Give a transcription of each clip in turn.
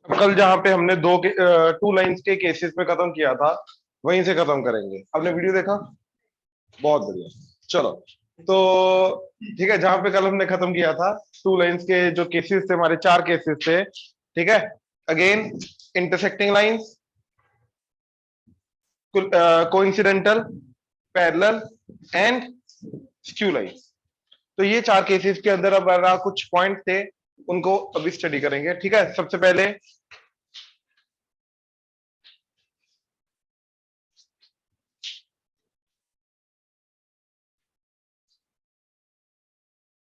कल जहां पे हमने टू लाइंस के केसेस पे खत्म किया था, वहीं से खत्म करेंगे। आपने वीडियो देखा? बहुत बढ़िया। चलो, तो ठीक है, जहां पे कल हमने खत्म किया था, टू लाइंस के जो केसेस थे, हमारे 4 केसेस थे। ठीक है, again intersecting lines, coincidental, parallel and skew lines. तो ये 4 केसेस के अंदर अब कुछ पॉइंट थे, उनको अभी स्टडी करेंगे। ठीक है, सबसे पहले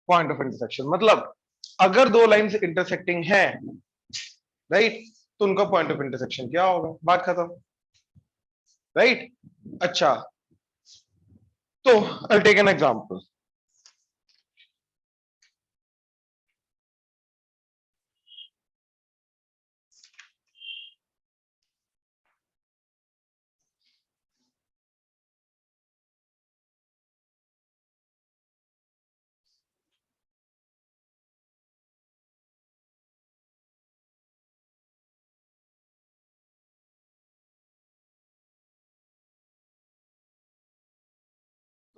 पॉइंट ऑफ इंटरसेक्शन, मतलब अगर दो लाइंस इंटरसेक्टिंग है, राइट, तो उनका पॉइंट ऑफ इंटरसेक्शन क्या होगा, बात खत्म। राइट, अच्छा, तो आई टेक एन एग्जांपल।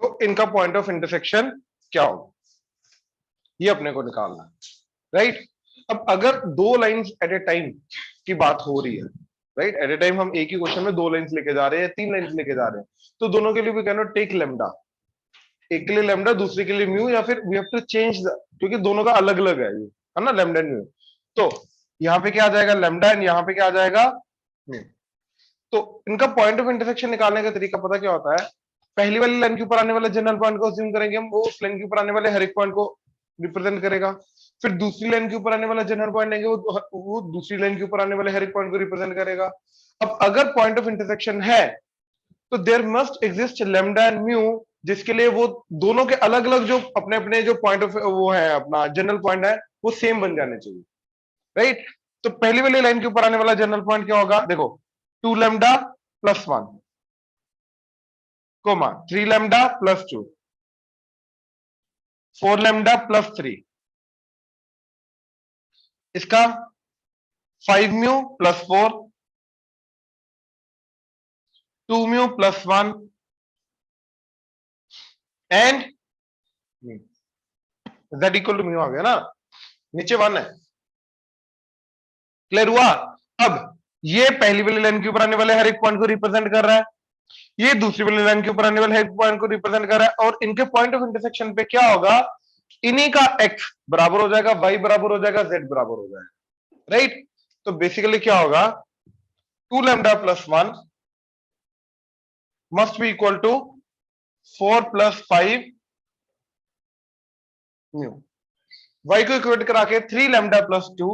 तो इनका पॉइंट ऑफ इंटरसेक्शन क्या होगा, ये अपने को निकालना है। राइट, अब अगर दो लाइंस एट ए टाइम की बात हो रही है, राइट, एट ए टाइम हम एक ही क्वेश्चन में दो लाइंस लेके जा रहे हैं, 3 लाइंस लेके जा रहे हैं, तो दोनों के लिए भी कहना टेक लेमडा, एक के लिए लेमडा, दूसरे के लिए म्यू, या फिर we have to change the, क्योंकि दोनों का अलग अलग है ये, है ना, लेमडा एंड म्यू। तो यहाँ पे क्या आ जाएगा, लेमडा, एंड यहाँ पे क्या आ जाएगा, म्यू। तो इनका पॉइंट ऑफ इंटरसेक्शन निकालने का तरीका पता क्या होता है? पहली वाली लाइन के ऊपर आने वाले जनरल पॉइंट को अज्यूम करेंगे हम, वो उस लाइन के ऊपर आने वाले हर एक पॉइंट को रिप्रेजेंट करेगा। फिर दूसरी लाइन के ऊपर आने वाला जनरल पॉइंट लेंगे, वो दूसरी लाइन के ऊपर आने वाले हर एक पॉइंट को रिप्रेजेंट करेगा। अब अगर पॉइंट ऑफ इंटरसेक्शन है, तो there must exist lambda and mu, जिसके लिए वो दोनों के अलग अलग जो अपने अपने जो पॉइंट ऑफ वो है, अपना जनरल पॉइंट है, वो सेम बन जाने चाहिए। राइट, तो पहली वाली लाइन के ऊपर आने वाला जनरल पॉइंट क्या होगा, देखो, 2 lambda plus 1, comma 3 lambda plus 2, 4 lambda plus 3, इसका 5 mu plus 4, 2 mu plus 1 and z equal to mu आ गया ना, नीचे 1 है। क्लियर हुआ? अब ये पहली वाली लाइन के ऊपर आने वाले हर एक पॉइंट को रिप्रेजेंट कर रहा है, ये दूसरी वाली लाइन के ऊपर आने वाले हर एक पॉइंट को रिप्रेजेंट कर रहा है, और इनके पॉइंट ऑफ इंटरसेक्शन पे क्या होगा, इन्हीं का x बराबर हो जाएगा, y बराबर हो जाएगा, z बराबर हो जाएगा। राइट, तो बेसिकली क्या होगा, 2 lambda plus 1 must be equal to 4 plus 5 mu, y को इक्वेट करा के 3 lambda plus 2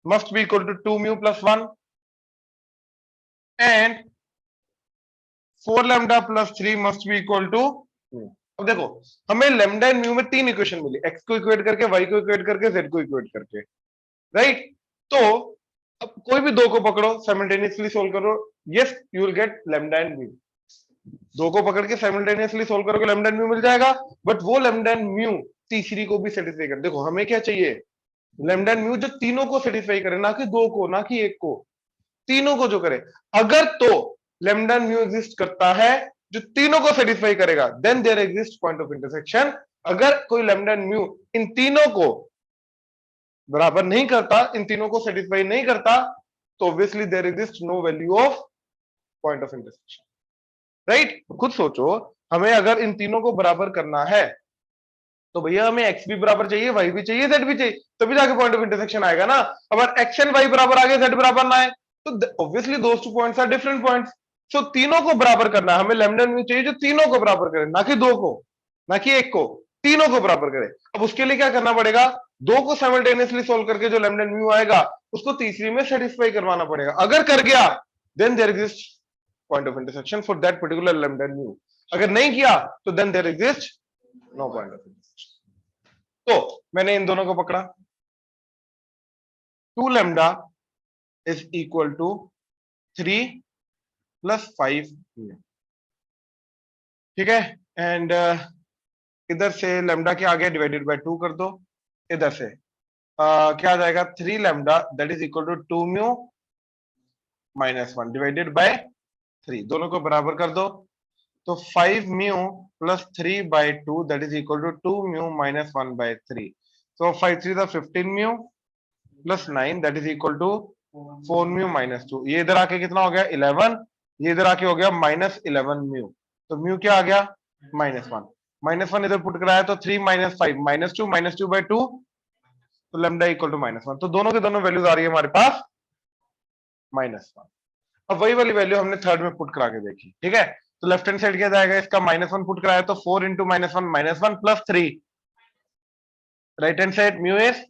must be equal to 2 mu plus 1 and 4 lambda plus 3 must be equal to mu. अब देखो, हमें लेमडा एंड म्यू में 3 इक्वेशन मिली, x को equate करके, y को इक्वेट करके, z को इक्वेट करके। राइट, तो अब कोई भी दो को पकड़ो, साइमल्टेनियसली सोल्व करो, yes you will gate lambda and mu. दो को पकड़ के साइमल्टेनियसली सोल्व करोगे, लेमडा एंड म्यू मिल जाएगा, बट वो लेमडा एंड म्यू तीसरी को भी सेटिस्फाई कर। देखो हमें क्या चाहिए, लेमडा एंड म्यू जो तीनों को सेटिस्फाई करे, ना कि दो को, ना कि एक को, तीनों को जो करे। अगर तो लेमडा एंड म्यू एग्जिस्ट करता है जो तीनों को सेटिस्फाई करेगा, then there exist point of intersection. अगर कोई लेमडा एंड म्यू इन तीनों को बराबर नहीं करता, इन तीनों को सेटिस्फाई नहीं करता, तो obviously there exist no value of point of intersection. Right, खुद सोचो, हमें अगर इन तीनों को बराबर करना है, तो भैया हमें एक्स भी बराबर चाहिए, वाई भी चाहिए, जेड भी चाहिए, तभी जाके पॉइंट ऑफ इंटरसेक्शन आएगा ना। अगर एक्स एंड वाई बराबर आ गए, जेड बराबर ना आए, तो obviously those two points are different points. So तीनों को बराबर करना है, हमें लेमडा म्यू चाहिए जो तीनों को बराबर करे, ना कि दो को, ना कि एक को, तीनों को बराबर करे। अब उसके लिए क्या करना पड़ेगा, दो को साइमल्टेनियसली सोल्व करके जो लेमडा म्यू आएगा, उसको तीसरी में सेटिस्फाई करवाना पड़ेगा। अगर कर गया, then there exist point of intersection for that particular lambda mu. अगर नहीं किया, तो then there exist no point of intersection. तो मैंने इन दोनों को पकड़ा, 2 lambda is equal to 3 plus 5, ठीक है, एंड इधर से लेमडा के आगे डिवाइडेड बाय 2 कर दो, इधर से क्या आ जाएगा 3 lambda that is equal to 2 mu minus 1 divided by 3, दोनों को बराबर कर दो। तो 5 mu plus 3 by 2 that is equal to 2 mu minus 1 by 3। तो 5 3 15 mu plus 9 that is equal to 4 mu minus 2। ये इधर आके कितना हो गया 11, ये इधर आके हो गया माइनस 11 म्यू। तो म्यू क्या आ गया -1, -1 इधर पुट कराया तो 3 -5 -2 बाय 2, तो लैम्डा इक्वल टू -1। तो दोनों के दोनों वैल्यूज आ रही है हमारे पास -1। अब वही वाली वैल्यू हमने थर्ड में पुट करा के देखी, ठीक है। तो लेफ्ट हैंड साइड क्या जाएगा, इसका -1 पुट कराया तो 4 into -1 plus 3, right hand side mu is,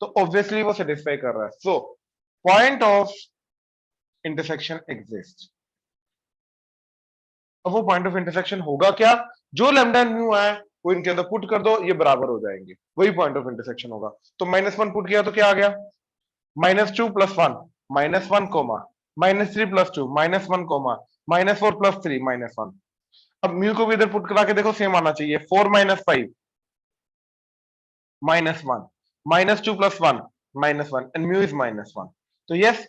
तो ऑब्वियसली वो सेटिस्फाई कर रहा है। So point of intersection exist. अब वो पॉइंट ऑफ इंटरसेक्शन होगा क्या, जो लैम्डा म्यू है वो इनके अंदर पुट कर दो, ये बराबर हो जाएंगे, वही पॉइंट ऑफ इंटरसेक्शन होगा। तो -1 पुट किया तो क्या आ गया -2 plus 1 -1 comma -3 plus 2 -1 comma -4 plus 3 -1। अब म्यू को भी इधर पुट करा के देखो, सेम आना चाहिए 4 -5 -1 -2 प्लस 1 -1 एंड म्यू इज -1। तो yes,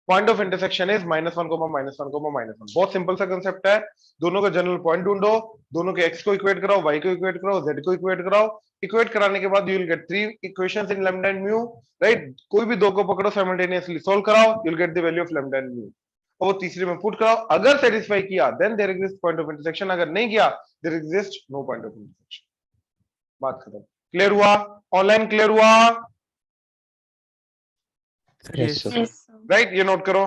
point of intersection is -1 -1 -1। बहुत सिंपल सा कंसेप्ट है। दोनों का जनरल पॉइंट ढूंढो, दोनों के x को इक्वेट कराओ, y को इक्वेट कराओ, z को इक्वेट कराओ। इक्वेट कराने के बाद you will get 3 equations in lambda and mu, right. कोई भी दो को पकड़ो, साइमल्टेनियसली सॉल्व कराओ, you will get the value of lambda and mu, और वो तीसरे में पुट कराओ। अगर सेटिस्फाई किया then there exist point of intersection, अगर नहीं किया there exist no point of intersection. बात खत्म। क्लियर हुआ? ऑनलाइन क्लियर हुआ? Yes, sir. Yes, sir. Right, ये नोट करो।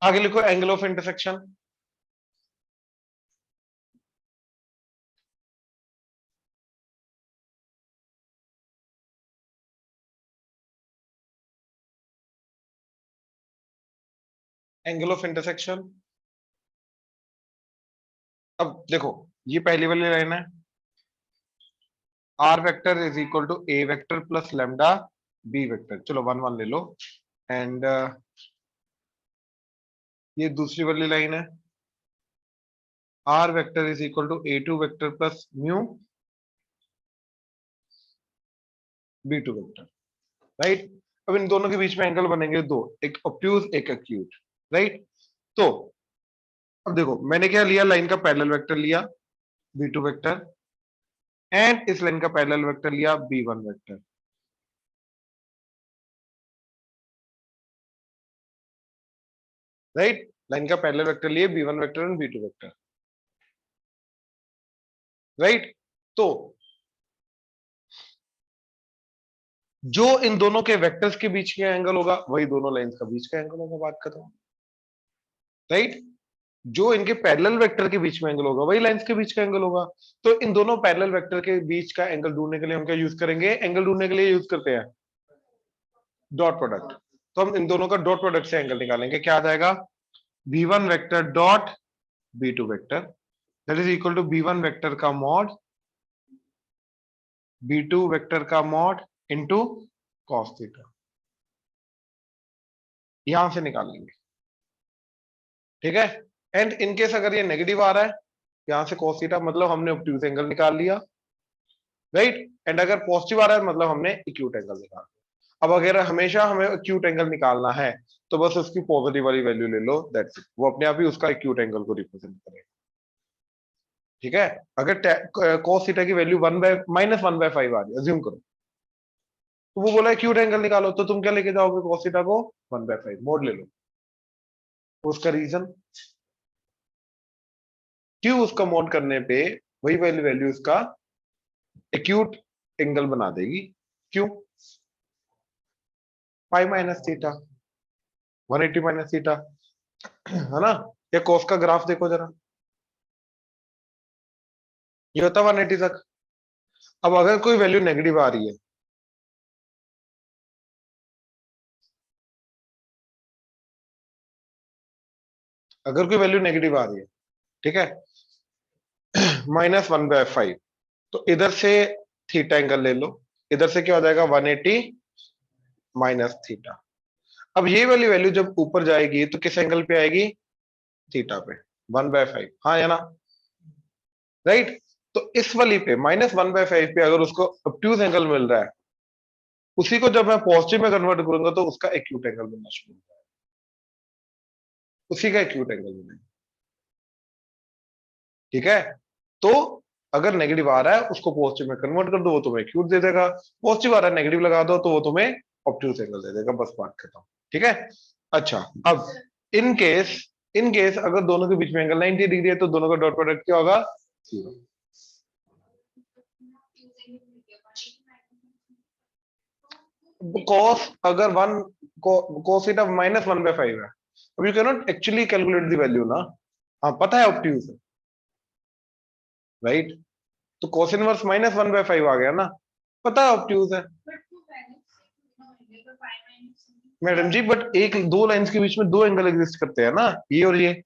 आगे लिखो angle of intersection. Angle of intersection, अब देखो ये पहली वाली लाइन है, r vector is equal to a vector plus lambda b vector. चलो 1 1 ले लो। एंड ये दूसरी वाली लाइन है, r vector is equal to a two vector plus mu b two vector, right. अब इन दोनों के बीच में एंगल बनेंगे दो, एक ऑब्ट्यूज एक एक्यूट, राइट। तो अब देखो मैंने क्या लिया, लाइन का पैरेलल वेक्टर लिया बी टू वेक्टर, एंड इस लाइन का पैरेलल वेक्टर लिया b one vector, right. Line का पैरेलल वेक्टर लिए b one vector and b two vector, right. तो जो इन दोनों के वेक्टर्स के बीच का एंगल होगा वही दोनों लाइंस का बीच का एंगल होगा, बात खत्म, राइट। जो इनके पैरेलल वेक्टर के बीच में एंगल होगा वही लाइंस के बीच का एंगल होगा। तो इन दोनों पैरेलल वेक्टर के बीच का एंगल ढूंढने के लिए हम क्या यूज करेंगे, एंगल ढूंढने के लिए यूज करते हैं डॉट प्रोडक्ट। तो हम इन दोनों का डॉट प्रोडक्ट से एंगल निकालेंगे, क्या आ जाएगा b1 vector dot b2 vector that is equal to b1 vector का मॉड b2 वेक्टर का मॉड इनटू cos थीटा, यहां से निकाल लेंगे, ठीक है। एंड इनकेस अगर ये नेगेटिव आ रहा है, यहां से cos थीटा, मतलब हमने ऑब्ट्यूज एंगल निकाल लिया, राइट। एंड अगर पॉजिटिव आ रहा है मतलब हमने एक्यूट एंगल निकाल लिया। अब अगर हमेशा हमें एक्यूट एंगल निकालना है तो बस उसकी पॉजिटिव वाली वैल्यू ले लो, दैट्स इट, वो अपने आप ही उसका एक्यूट एंगल को रिप्रेजेंट करेगा, ठीक है। अगर cos थीटा की वैल्यू -1/5 आ रही है, अज्यूम करो, तो वो बोला एक्यूट एंगल निकालो, तो तुम क्या लेके जाओगे cos थीटा को 1/5 मोड ले लो। उसका रीजन क्यों, उसका मोड करने पे वही वाली वैल्यू उसका एक्यूट एंगल बना देगी, क्यों, pi minus theta 180 minus theta, है ना। या cos का ग्राफ देखो जरा, ये होता 180 तक। अब अगर कोई वैल्यू नेगेटिव आ रही है, अगर कोई वैल्यू नेगेटिव आ रही है, ठीक है, -1/5। तो इधर से थीटा एंगल ले लो, इधर से क्या हो जाएगा 180 माइनस थीटा। अब ये वाली वैल्यू जब ऊपर जाएगी तो किस एंगल पे आएगी, थीटा पे, 1/5, हाँ या ना, राइट। तो इस वाली पे -1/5 पे अगर उसको ऑब्ट्यूज एंगल मिल रहा है, उसी को जब मैं पॉजिटिव में कन्वर्ट करूंगा तो उसका एक्यूट एंगल मिलना शुरू हो जाएगा, उसी का एक्यूट एंगल मिलेगा। ठीक है, तो अगर नेगेटिव आ रहा है उसको पॉजिटिव में कन्वर्ट कर दो, वो तुम्हें एक्यूट दे देगा। पॉजिटिव आ रहा है नेगेटिव लगा दो तो वो तुम्हें ऑब्ट्यूज एंगल दे देगा, बस बात खत्म। ठीक है, अच्छा अब इन केस, अगर दोनों के बीच में एंगल 90 डिग्री है तो दोनों का डॉट प्रोडक्ट क्या होगा, 0। cos अगर वन cos थीटा -1/5 है, अब you can not actually calculate the value ना, हाँ पता है ऑब्ट्यूज है, राइट। तो cos इनवर्स -1/5 आ गया ना, पता है ऑब्ट्यूज है मैडम जी, बट एक दो लाइंस के बीच में दो एंगल एग्जिस्ट करते हैं ना, ये और ये,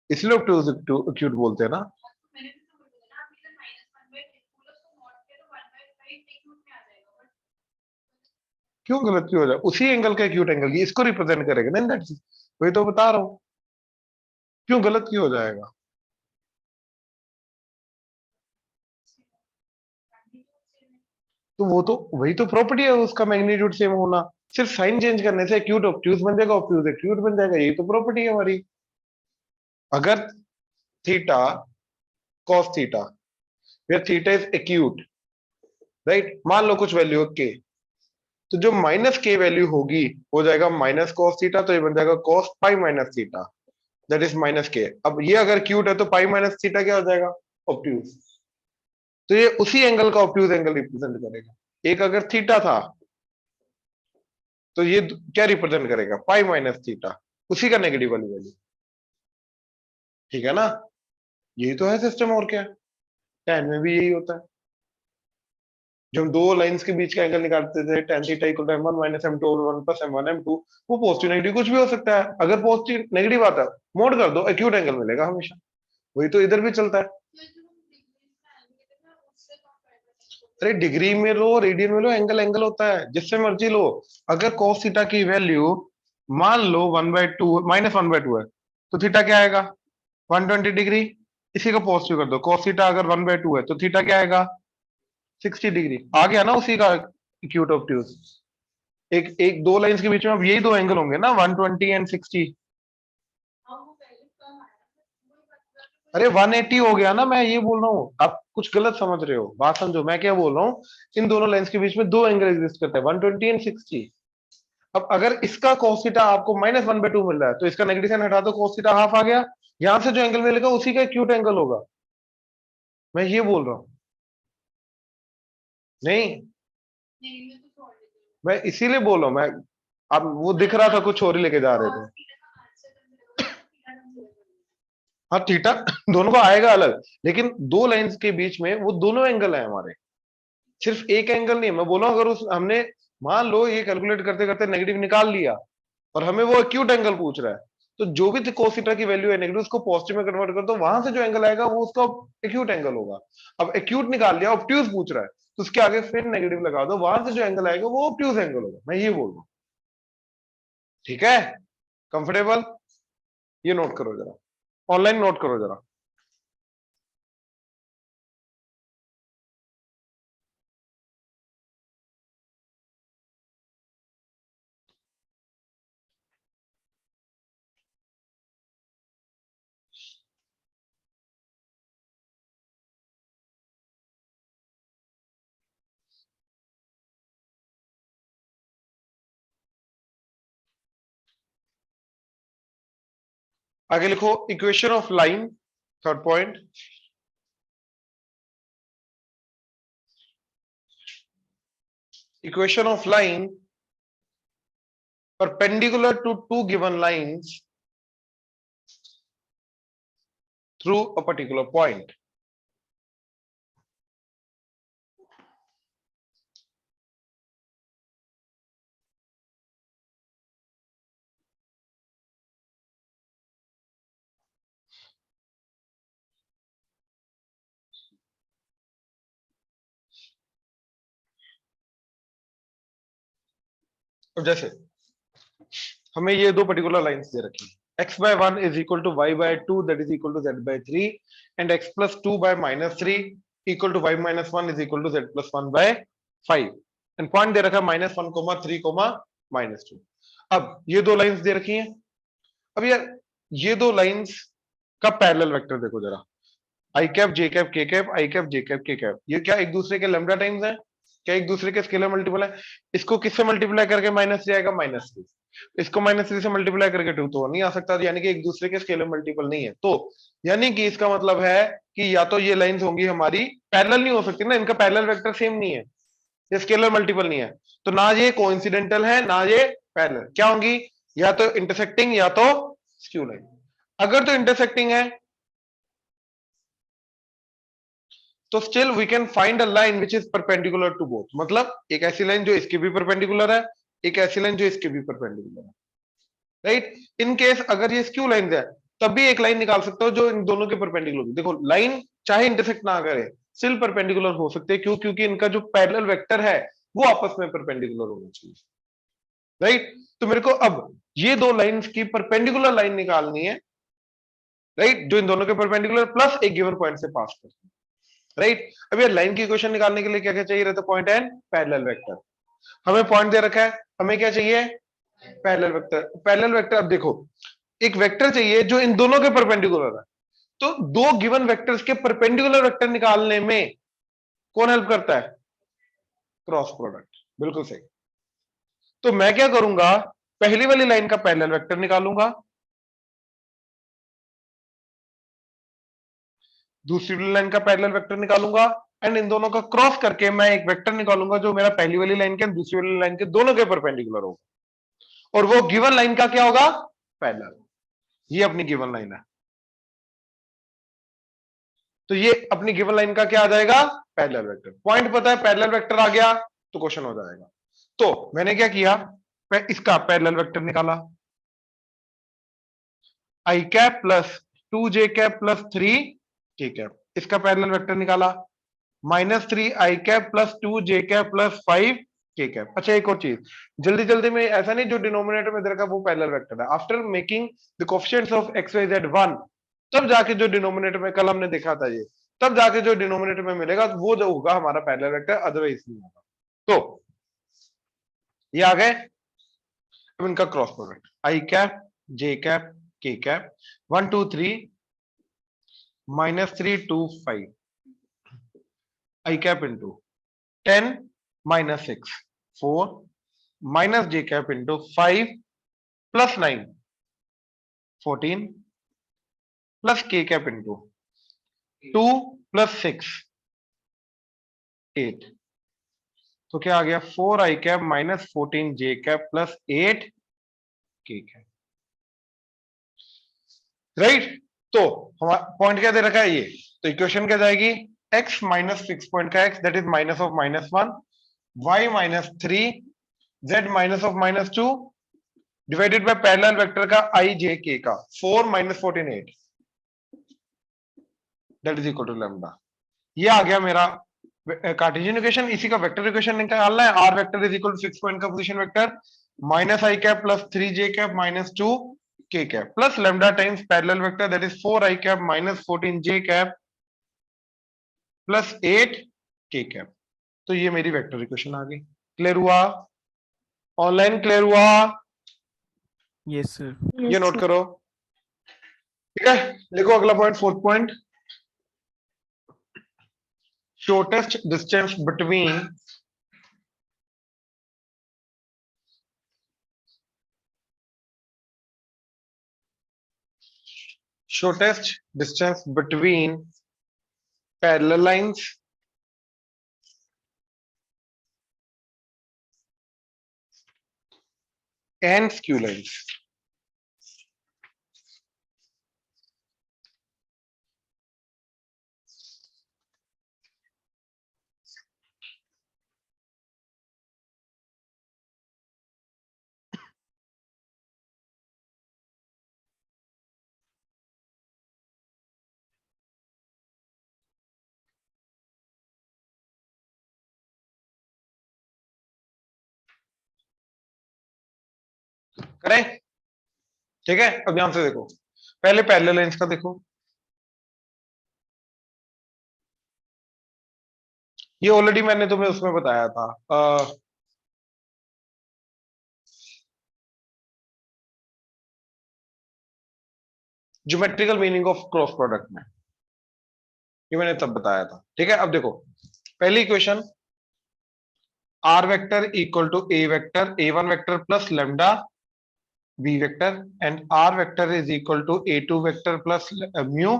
इसलिए ऑब्ट्यूज एक्यूट बोलते हैं ना। क्यों गलत क्यों हो जाए, उसी एंगल का एक्यूट एंगल ये इसको रिप्रेजेंट करेगा ना, दैट्स वही तो बता रहा हूँ, क्यों गलत क्यों हो जाएगा। तो वो तो वही तो प्रॉपर्टी है उसका, मैग्नीट्यूड सेम होना, सिर्फ साइन चेंज करने से एक्यूट ऑब्ट्यूज बन जाएगा, ऑब्ट्यूज एक्यूट बन जाएगा, यही तो प्रॉपर्टी है हमारी। अगर theta cos theta where theta is acute, right, मान लो कुछ वैल्यू के, तो जो माइनस के वैल्यू होगी हो जाएगा माइनस कॉस थीटा, तो ये बन जाएगा cos pi minus theta, that is minus के। अब ये अगर क्यूट है तो पाई माइनस थीटा क्या हो जाएगा, ऑब्ट्यूज। तो ये उसी एंगल का ऑब्ट्यूज एंगल रिप्रेजेंट करेगा। एक अगर थीटा था तो ये क्या रिप्रेजेंट करेगा, पाई माइनस थीटा, उसी का नेगेटिव वाली वैल्यू। ठीक है ना, यही तो है सिस्टम, और क्या, tan में भी यही होता है। जब हम दो लाइंस के बीच का एंगल निकालते थे, tan theta equal to m1 minus m2 over 1 plus m1 m2, वो पॉजिटिव नेगेटिव कुछ भी हो सकता है, अगर पॉजिटिव नेगेटिव आता है मोड कर दो, एक्यूट एंगल मिलेगा हमेशा। वही तो इधर भी चलता है। अरे डिग्री में लो, रेडियन में लो, एंगल एंगल होता है, जिससे मर्जी लो। अगर cos थीटा की वैल्यू मान लो 1/2 -1/2 है, तो थीटा क्या आएगा, 120 डिग्री। इसी को पॉजिटिव कर दो, cos थीटा अगर 1/2 है तो थीटा क्या आएगा, 60 डिग्री। आ गया ना उसी का एक्यूट ऑब्ट्यूज। एक एक दो लाइंस के बीच में अब यही दो एंगल होंगे ना, 120 एंड 60। अरे 180 हो गया ना, मैं ये बोल रहा हूँ, आप कुछ गलत समझ रहे हो, बात समझो मैं क्या बोल रहा हूँ। इन दोनों लाइंस के बीच में दो एंगल एग्जिस्ट करते हैं, 120 एंड 60। अब अगर इसका cos थीटा आपको -1/2 मिल रहा है तो इसका नेगेटिव साइन हटा दो, cos थीटा हाफ आ गया, यहां से जो एंगल मिलेगा उसी का एक्यूट एंगल होगा, मैं ये बोल रहा हूँ। नहीं, मैं इसीलिए बोल रहा हूँ मैं, अब वो दिख रहा था कुछ और ही लेके जा रहे थे। हाँ थीटा दोनों का आएगा अलग, लेकिन दो लाइंस के बीच में वो दोनों एंगल है हमारे, सिर्फ एक एंगल नहीं है। मैं बोला अगर उस हमने मान लो ये कैलकुलेट करते करते नेगेटिव निकाल लिया और हमें वो एक्यूट एंगल पूछ रहा है, तो जो भी cos थीटा की वैल्यू है नेगेटिव, उसको पॉजिटिव में कन्वर्ट कर दो, वहां से जो एंगल आएगा वो उसका एक्यूट एंगल होगा। अब एक्यूट निकाल लिया, ऑब्ट्यूज पूछ रहा है, तो उसके आगे फिर नेगेटिव लगा दो, वहां से जो एंगल आएगा वो ऑब्ट्यूज एंगल होगा, मैं ये बोल रहा हूँ। ठीक है, कंफर्टेबल, ये नोट करो जरा, ऑनलाइन नोट करो जरा। आगे लिखो equation of line, third point, equation of line perpendicular to two given lines through a particular point. और जैसे हमें ये दो पर्टिकुलर लाइंस दे रखी है, x by 1 is equal to y by 2 that is equal to z by 3 and x plus 2 by minus 3 equal to y minus 1 is equal to z plus 1 by 5 and point दे रखा है -1, 3, -2। अब ये दो lines दे रखी हैं। अब यार ये दो लाइंस का पैरेलल वेक्टर देखो जरा, आई कैप जे कैप के कैप, आई कैप जे कैप के कैप, ये क्या एक दूसरे के लैम्डा टाइम्स है? क्या एक दूसरे के स्केलर मल्टीपल है? इसको किससे मल्टीप्लाई करके -3 आएगा? -3। इसको -3 से मल्टीप्लाई करके 2 तो नहीं आ सकता, यानी कि एक दूसरे के स्केलर मल्टीपल नहीं है। तो यानी कि इसका मतलब है कि या तो ये लाइंस होंगी हमारी पैरेलल, नहीं हो सकती ना, इनका पैरेलल वेक्टर सेम नहीं है, ये स्केलर मल्टीपल नहीं है, तो ना ये कोइंसिडेंटल है ना ये पैरेलल। क्या होंगी? या तो इंटरसेक्टिंग या तो स्क्यू लाइन। अगर तो इंटरसेक्टिंग है तो still we can find a line which is perpendicular to both, मतलब एक ऐसी लाइन जो इसके भी परपेंडिकुलर है, एक ऐसी लाइन जो इसके भी परपेंडिकुलर है, राइट। इन केस अगर ये स्क्यू लाइन है तब भी एक लाइन निकाल सकते हो जो इन दोनों के परपेंडिकुलर। देखो लाइन चाहे इंटरसेक्ट ना करे स्टिल परपेंडिकुलर हो सकते हैं, क्यों? क्योंकि इनका जो पैरेलल वेक्टर है वो आपस में परपेंडिकुलर होना चाहिए, राइट। तो मेरे को अब ये दो लाइंस की परपेंडिकुलर लाइन निकालनी है, राइट, जो इन दोनों के परपेंडिकुलर प्लस एक गिवन पॉइंट से पास करती है, राइट। अब ये लाइन की इक्वेशन निकालने के लिए क्या क्या चाहिए रहता है? Point and parallel vector. हमें पॉइंट दे रखा है, हमें क्या चाहिए? Parallel vector. पैरेलल वेक्टर, अब देखो एक वेक्टर चाहिए जो इन दोनों के परपेंडिकुलर है, तो दो गिवन वेक्टर्स के परपेंडिकुलर वेक्टर निकालने में कौन हेल्प करता है? क्रॉस प्रोडक्ट, बिल्कुल सही। तो मैं क्या करूंगा, पहली वाली लाइन का पैरेलल वेक्टर निकालूंगा, दूसरी वाली लाइन का पैरेलल वेक्टर निकालूंगा, एंड इन दोनों का क्रॉस करके मैं एक वेक्टर निकालूंगा जो मेरा पहली वाली लाइन के दूसरी वाली लाइन के दोनों के परपेंडिकुलर होगा, और वो गिवन लाइन का क्या होगा? पैरेलल। ये अपनी गिवन लाइन है, तो ये अपनी गिवन लाइन का क्या आ जाएगा? Parallel vector. पॉइंट पता है, पैरेलल वेक्टर आ गया तो क्वेश्चन हो जाएगा। तो मैंने क्या किया, मैं इसका पैरेलल वेक्टर निकाला, आई कैप प्लस 2 जे कैप प्लस 3 के कैप, इसका पैरेलल वेक्टर निकाला, -3 आई कैप प्लस 2 जे कैप प्लस 5 के कैप। अच्छा एक और चीज, जल्दी जल्दी में ऐसा नहीं जो डिनोमिनेटर में दे रखा वो पैरेलल वेक्टर है, after making the coefficients of x y z 1 तब जाके जो डिनोमिनेटर में कल हमने देखा था ये, तब जाके जो डिनोमिनेटर में मिलेगा वो जो होगा हमारा पैरेलल वेक्टर, अदरवाइज नहीं होगा। तो ये आ गए। अब इनका क्रॉस प्रोडक्ट, आई कैप जे कैप के कैप, 1 2 3 -3 2 5, आई cap into 10 -6 4 minus j cap into 5 plus 9 14 plus k cap into 2 plus 6 8। तो क्या आ गया? 4 i cap minus 14 j cap plus 8 k cap, right. तो हमारा पॉइंट क्या दे रखा है ये, तो इक्वेशन क्या जाएगी? x माइनस फिक्स पॉइंट का x that is minus of -1, y -3, z minus of -2 divided by parallel vector का i j k का 4 -14 8 that is equal to lambda. ये आ गया मेरा कार्टेशियन इक्वेशन। इसी का वेक्टर इक्वेशन निकालना है, r vector is equal to fix point का position vector minus i cap plus 3 j cap minus 2 के cap plus lambda times parallel vector that is 4 i cap minus 14 j cap plus 8 k cap. तो ये मेरी vector equation आ गई। Clear हुआ? Online clear हुआ? Yes sir. ये note करो, ठीक है। लिखो अगला point, fourth point, shortest distance between shortest distance between parallel lines and skew lines। करें? ठीक है, अब ध्यान से देखो, पहले पैरेलल लाइंस का देखो, ये ऑलरेडी मैंने तुम्हें उसमें बताया था, geometrical meaning of cross product में, ये मैंने तब बताया था। ठीक है, अब देखो पहली equation, r vector equal to a vector, a one vector plus lambda b vector and r vector is equal to a two vector plus mu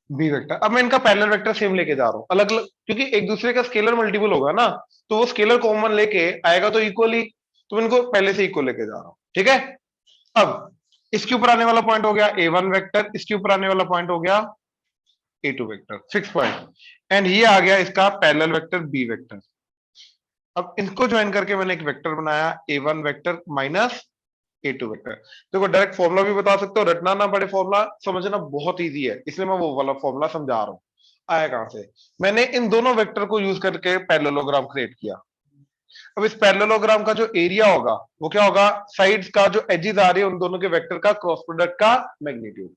b vector. अब मैं इनका पैरेलल वेक्टर सेम लेके जा रहा हूं, अलग अलग, क्योंकि एक दूसरे का स्केलर मल्टीपल होगा ना, तो वो स्केलर कॉमन लेके आएगा तो इक्वली, तो इनको पहले से इक्वल लेके जा रहा हूं। ठीक है, अब इसके ऊपर आने वाला पॉइंट हो गया ए वन वेक्टर, इसके ऊपर आने वाला पॉइंट हो गया A two vector, fix point, and ये आ गया इसका पैरेलल वेक्टर बी वेक्टर। अब इनको ज्वाइन करके मैंने एक वेक्टर बनाया A one vector minus A two vector. देखो डायरेक्ट फॉर्मूला भी बता सकते हो, रटना ना पड़े, फॉर्मूला समझना बहुत इजी है, इसलिए मैं वो वाला फॉर्मूला समझा रहा हूं। आया कहां से, मैंने इन दोनों वेक्टर को यूज करके पैरेललोग्राम क्रिएट किया। अब इस पैरेललोग्राम का जो एरिया होगा वो क्या होगा, साइड्स का जो एजेस आ रही है उन दोनों के वेक्टर का क्रॉस प्रोडक्ट का मैग्नीट्यूड।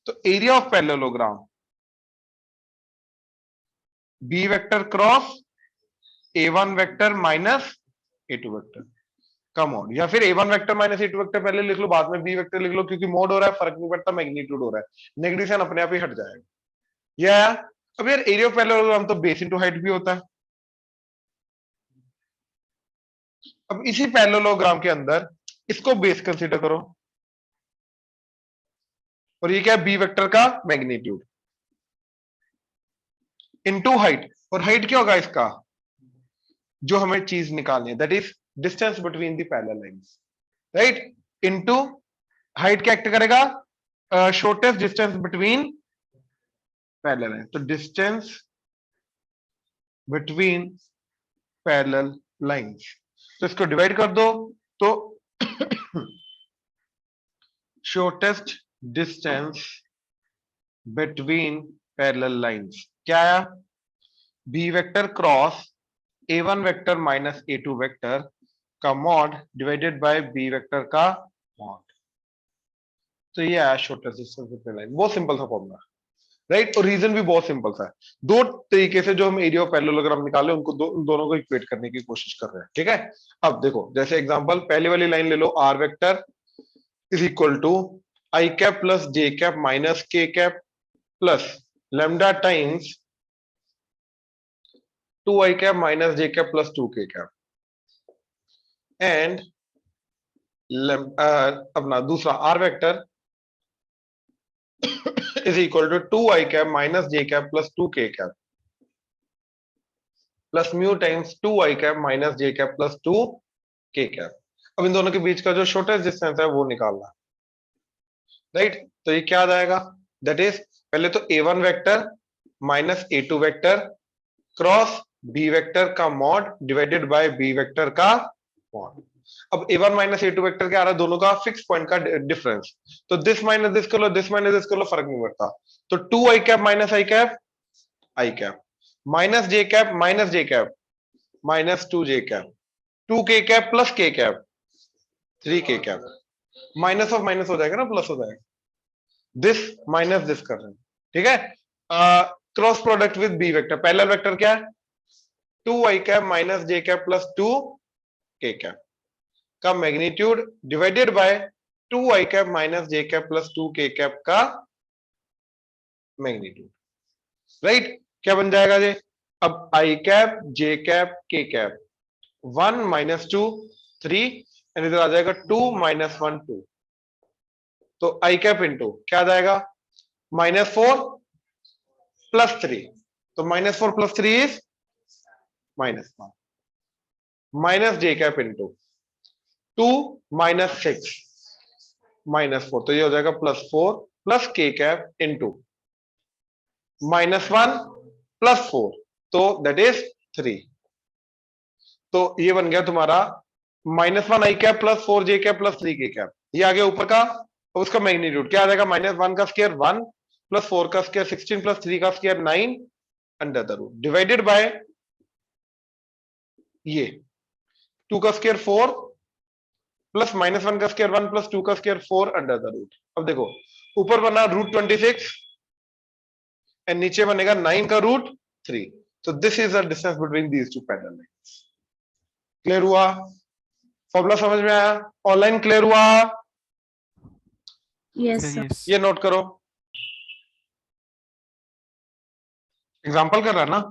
तो area of parallelogram B vector cross A one vector minus A two vector का मॉड, या फिर A one vector minus A two vector पहले लिख लो, बाद में बी वेक्टर लिख लो, क्योंकि मॉड हो रहा है फर्क नहीं पड़ता, मैग्नीट्यूड हो रहा है, नेगेटिव साइन अपने आप ही हट जाएगा। ये आया। अब यार एरिया ऑफ पैरेललोग्राम तो बेस इनटू हाइट भी होता है। अब इसी पैरेललोग्राम के अंदर इसको बेस कंसीडर करो, और ये क्या है, बी वेक्टर का मैग्नीट्यूड इनटू हाइट, और हाइट क्या होगा इसका, जो हमें चीज निकालनी है, that is distance between the parallel lines, right, into height क्या एक्ट करेगा, shortest distance between parallel line, तो डिस्टेंस बिटवीन पैरेलल लाइंस, तो इसको डिवाइड कर दो, तो shortest distance between parallel lines क्या आया, बी वेक्टर क्रॉस ए वन वेक्टर माइनस ए टू वेक्टर का mod divided by B vector का मॉड। तो ये आया शॉर्टेस्ट डिस्टेंस बिटवीन लाइन, बहुत सिंपल सा फॉर्मूला, राइट, और रीजन भी बहुत सिंपल सा है। दो तरीके से जो हम एरिया ऑफ पैरेललोग्राम निकाले उनको दोनों को इक्वेट करने की कोशिश कर रहे हैं। ठीक है, अब देखो जैसे एग्जांपल पहले वाली लाइन ले लो, R vector is equal to I cap plus J cap minus K cap plus lambda times 2 I cap minus J cap plus 2 के कैप, एंड अपना दूसरा R vector is equal to 2 I cap minus J cap plus 2 के cap plus mu times 2 आई cap minus जे cap plus 2 के cap. अब इन दोनों के बीच का जो शॉर्टेस्ट डिस्टेंस है वो निकालना, राइट, तो ये क्या आ जाएगा, दैट इज पहले तो A one vector minus A two vector cross B vector का mod divided by B vector का मॉड। अब A one minus A two vector क्या आ रहा है, दोनों का फिक्स पॉइंट का डिफरेंस, तो दिस माइनस दिस कर लो, दिस माइनस दिस कर लो, फर्क नहीं पड़ता, तो 2 आई cap minus i cap minus J cap minus 2 J cap 2 के कैप प्लस के कैप 3 के कैप, माइनस ऑफ माइनस हो जाएगा ना, प्लस हो जाएगा, दिस माइनस दिस कर रहे हैं। ठीक है, cross product with b vector, parallel vector क्या है, 2 आई कैप माइनस जे कैप प्लस 2 के कैप का magnitude divided by 2 I cap minus J cap plus 2 के कैप का मैग्नीट्यूड, राइट, क्या बन जाएगा ये, अब आई कैप जे कैप के कैप 1 माइनस 2 3, इधर आ जाएगा 2 माइनस 1 2, तो आई कैप इंटू क्या आ जाएगा, -4 प्लस 3, तो -4 plus 3 is -1 minus J cap into 2 minus 6 -4, तो ये हो जाएगा +4 प्लस के कैप इंटू -1 प्लस 4, तो दैट इज 3, तो ये बन गया तुम्हारा -1 आई कैप प्लस 4 जे कैप प्लस 3 के कैप, ये आ गया ऊपर का, और उसका मैग्नीट्यूड क्या आ जाएगा, -1 का स्क्वायर 1 प्लस 4 का स्क्वायर 16 प्लस 3 का square 9 under the root divided by ये 2 का स्क्वायर 4 प्लस -1 का स्क्वायर 1 प्लस 2 का स्क्वायर 4 अंडर द रूट। अब देखो ऊपर बना √26 एंड नीचे बनेगा 9 का √3। तो this is the distance between these two parallel lines. Clear हुआ? फॉर्मूला समझ में आया? ऑनलाइन क्लियर हुआ? Yes, Sir, sir. yes. ये नोट करो, एग्जाम्पल कर रहा है ना।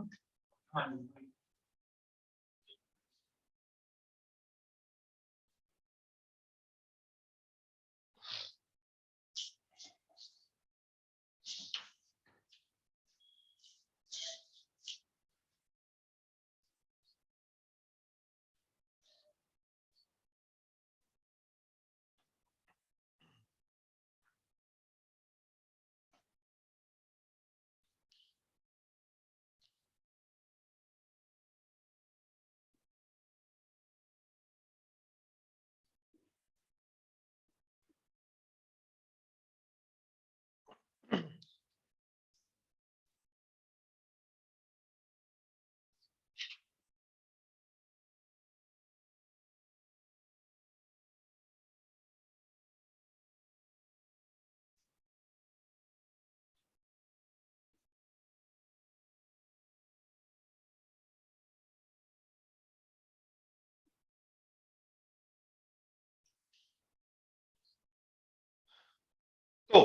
तो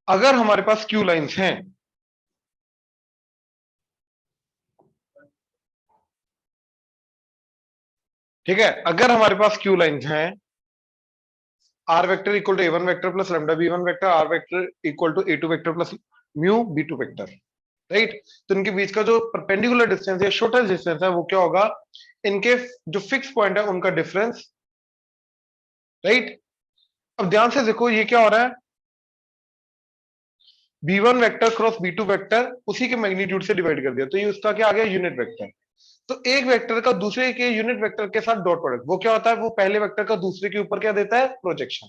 अगर हमारे पास क्यू लाइंस हैं, ठीक है, अगर हमारे पास क्यू लाइंस हैं, r vector equal to a one vector plus lambda b one vector, r vector equal to a two vector plus mu b two vector, right. तो इनके बीच का जो परपेंडिकुलर डिस्टेंस है, शॉर्टेस्ट डिस्टेंस है, वो क्या होगा? इनके जो फिक्स पॉइंट है उनका डिफरेंस, राइट। अब ध्यान से देखो ये क्या हो रहा है, b1 vector cross b2 vector उसी के मैग्नीट्यूड से डिवाइड कर दिया, तो ये उसका क्या आ गया? Unit vector. तो एक वेक्टर का दूसरे के यूनिट वेक्टर के साथ डॉट प्रोडक्ट, वो क्या होता है? वो पहले वेक्टर का दूसरे के ऊपर क्या देता है? Projection,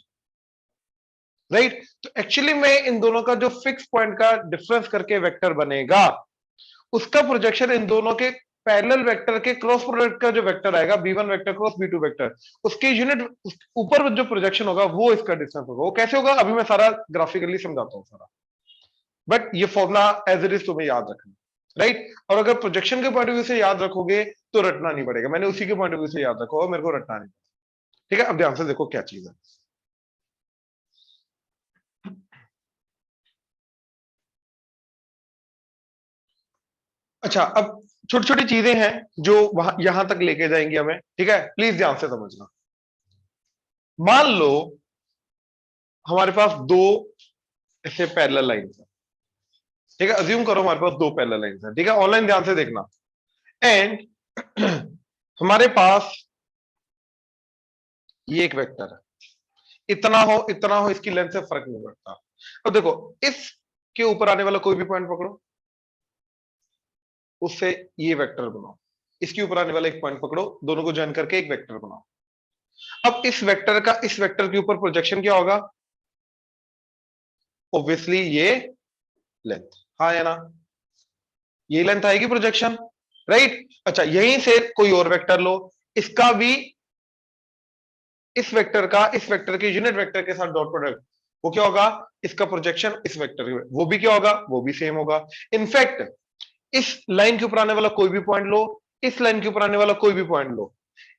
right. तो एक्चुअली में इन दोनों का जो फिक्स पॉइंट का डिफरेंस करके वेक्टर बनेगा, उसका प्रोजेक्शन इन दोनों के पैरेलल वेक्टर के क्रॉस प्रोडक्ट का जो वेक्टर आएगा b1 vector cross b2 vector, उसके यूनिट ऊपर जो प्रोजेक्शन होगा वो इसका डिस्टेंस होगा। वो कैसे होगा अभी मैं सारा ग्राफिकली समझाता हूं सारा, बट ये फॉर्मूला एज इट इज तुम्हें याद रखना, राइट। और अगर प्रोजेक्शन के पॉइंट ऑफ व्यू से याद रखोगे तो रटना नहीं पड़ेगा, मैंने उसी के पॉइंट ऑफ व्यू से याद रखा, मेरे को रटना नहीं, ठीक है। अब ध्यान से देखो क्या चीज है। अच्छा, अब छोटी छोटी चीजें हैं जो वहां यहां तक लेके जाएंगी हमें, ठीक है, प्लीज ध्यान से समझना। मान लो हमारे पास दो ऐसे पैरेलल लाइंस है, ठीक है, अज्यूम करो हमारे पास दो पैरेलल लाइंस है, ठीक है, ऑनलाइन ध्यान से देखना। एंड हमारे पास ये एक वेक्टर है, इतना हो इसकी लेंथ से फर्क नहीं पड़ता। अब देखो इसके ऊपर आने वाला कोई भी पॉइंट पकड़ो, उससे ये वेक्टर बनाओ, इसके ऊपर आने वाला एक पॉइंट पकड़ो, दोनों को ज्वाइन करके एक वेक्टर बनाओ। अब इस वेक्टर का इस वेक्टर के ऊपर प्रोजेक्शन क्या होगा? ऑब्वियसली ये लेंथ, हाँ या ना? ये लेंथ आएगी प्रोजेक्शन, राइट। अच्छा, यहीं से कोई और वेक्टर लो, इसका भी इस वेक्टर का इस वेक्टर के यूनिट वेक्टर के साथ डॉट प्रोडक्ट, वो क्या होगा? इसका प्रोजेक्शन इस वेक्टर में, वो भी क्या होगा? वो भी सेम होगा। इनफैक्ट इस लाइन के ऊपर आने वाला कोई भी पॉइंट लो, इस लाइन के ऊपर आने वाला कोई भी पॉइंट लो,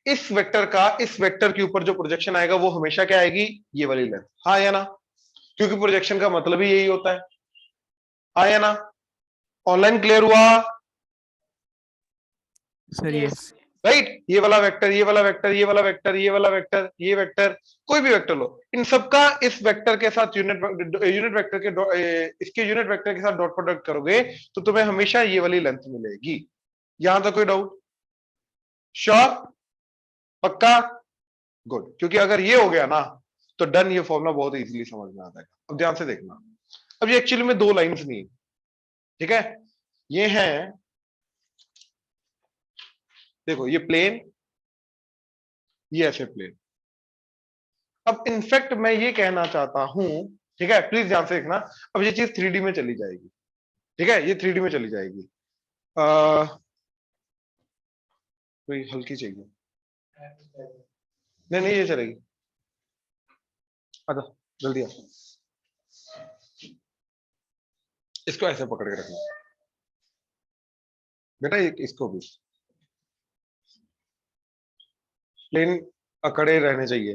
इस वेक्टर का इस वेक्टर के ऊपर जो प्रोजेक्शन आएगा वो हमेशा क्या आएगी? ये वाली लेंथ, हाँ या ना? क्योंकि प्रोजेक्शन का मतलब ही यही होता है, हाँ या ना? ऑनलाइन क्लियर हुआ? Sir, yes. राइट। ये वाला वेक्टर, ये वाला वेक्टर, ये वाला वेक्टर, ये वाला वेक्टर, ये वेक्टर, कोई भी वेक्टर लो, इन सबका इस वेक्टर के साथ यूनिट वेक्टर के इसके यूनिट वेक्टर के साथ डॉट प्रोडक्ट करोगे तो तुम्हें हमेशा ये वाली लेंथ मिलेगी। यहां तक कोई डाउट? श्योर? पक्का? गुड, क्योंकि अगर ये हो गया ना तो डन, ये फॉर्मूला बहुत इजीली समझ में आता है। अब ध्यान से देखना, अब ये एक्चुअली में दो लाइंस नहीं, ठीक है, ये हैं, देखो ये प्लेन, ये ऐसे प्लेन। अब इनफैक्ट मैं ये कहना चाहता हूं, ठीक है, प्लीज ध्यान से देखना, अब ये चीज 3D में चली जाएगी, ठीक है, ये 3D में चली जाएगी। कोई हल्की चाहिए? नहीं नहीं, ये चलेगी। अच्छा जल्दी आ, इसको ऐसे पकड़ के रखना बेटा, इसको भी प्लेन अकड़े रहने चाहिए।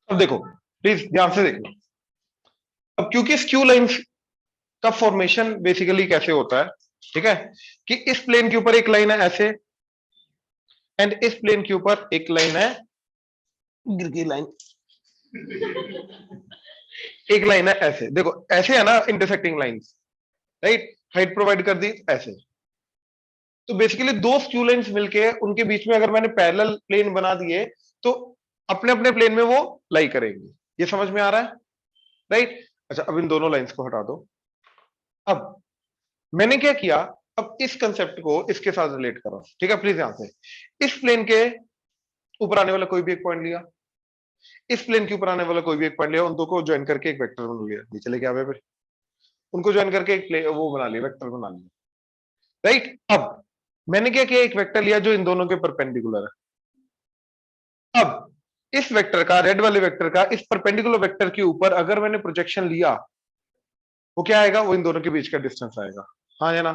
अब देखो प्लीज ध्यान से देखना। अब क्योंकि स्क्यू लाइंस का फॉर्मेशन बेसिकली कैसे होता है, ठीक है, कि इस प्लेन के ऊपर एक लाइन है ऐसे, एंड इस प्लेन के ऊपर एक लाइन है, गिर गई लाइन, एक लाइन है ऐसे, देखो ऐसे है ना intersecting lines, right, height provide कर दी ऐसे। तो बेसिकली दो स्क्यू लाइंस मिलके उनके बीच में अगर मैंने पैरेलल प्लेन बना दिए तो अपने अपने प्लेन में वो लाई करेंगे। ये समझ में आ रहा है, राइट। अच्छा अब इन दोनों लाइंस को हटा दो। अब मैंने क्या किया, अब इस कंसेप्ट को इसके साथ रिलेट करो, ठीक है, प्लीज ध्यान से। इस प्लेन के ऊपर आने वाला कोई भी एक पॉइंट लिया, इस प्लेन के ऊपर आने वाला कोई भी एक पॉइंट लिया, उन दो को ज्वाइन करके एक वेक्टर बना लिया, नीचे लेके आवे फिर उनको ज्वाइन करके एक वो बना लिया, वेक्टर बना लिया, राइट। अब मैंने क्या किया, एक वेक्टर लिया जो इन दोनों के परपेंडिकुलर है। अब इस वेक्टर का, रेड वाले वेक्टर का इस परपेंडिकुलर वेक्टर के ऊपर अगर मैंने प्रोजेक्शन लिया, वो क्या आएगा, वो इन दोनों के बीच का डिस्टेंस आएगा, हाँ या ना।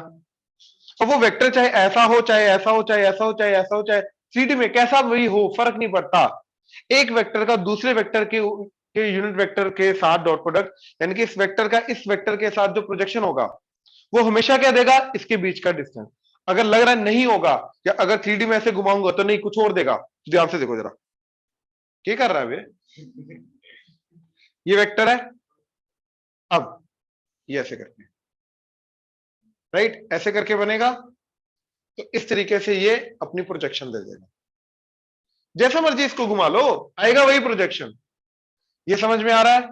अब वो वेक्टर चाहे ऐसा हो, चाहे ऐसा हो, चाहे ऐसा हो, चाहे ऐसा हो, चाहे सीडी में कैसा भी हो, फर्क नहीं पड़ता। एक वेक्टर का दूसरे वेक्टर के यूनिट वेक्टर के साथ डॉट प्रोडक्ट, यानी कि इस वेक्टर का इस वेक्टर के साथ जो प्रोजेक्शन होगा वो हमेशा क्या देगा, इसके बीच का डिस्टेंस। अगर लग रहा नहीं होगा, या अगर 3D में ऐसे घुमाऊंगा तो नहीं, कुछ और देगा। ध्यान से देखो जरा, क्या कर रहा है वे, ये वेक्टर है, अब ये ऐसे करके, राइट, ऐसे करके बनेगा, तो इस तरीके से ये अपनी प्रोजेक्शन दे देगा। जैसा मर्जी इसको घुमा लो, आएगा वही प्रोजेक्शन। ये समझ में आ रहा है,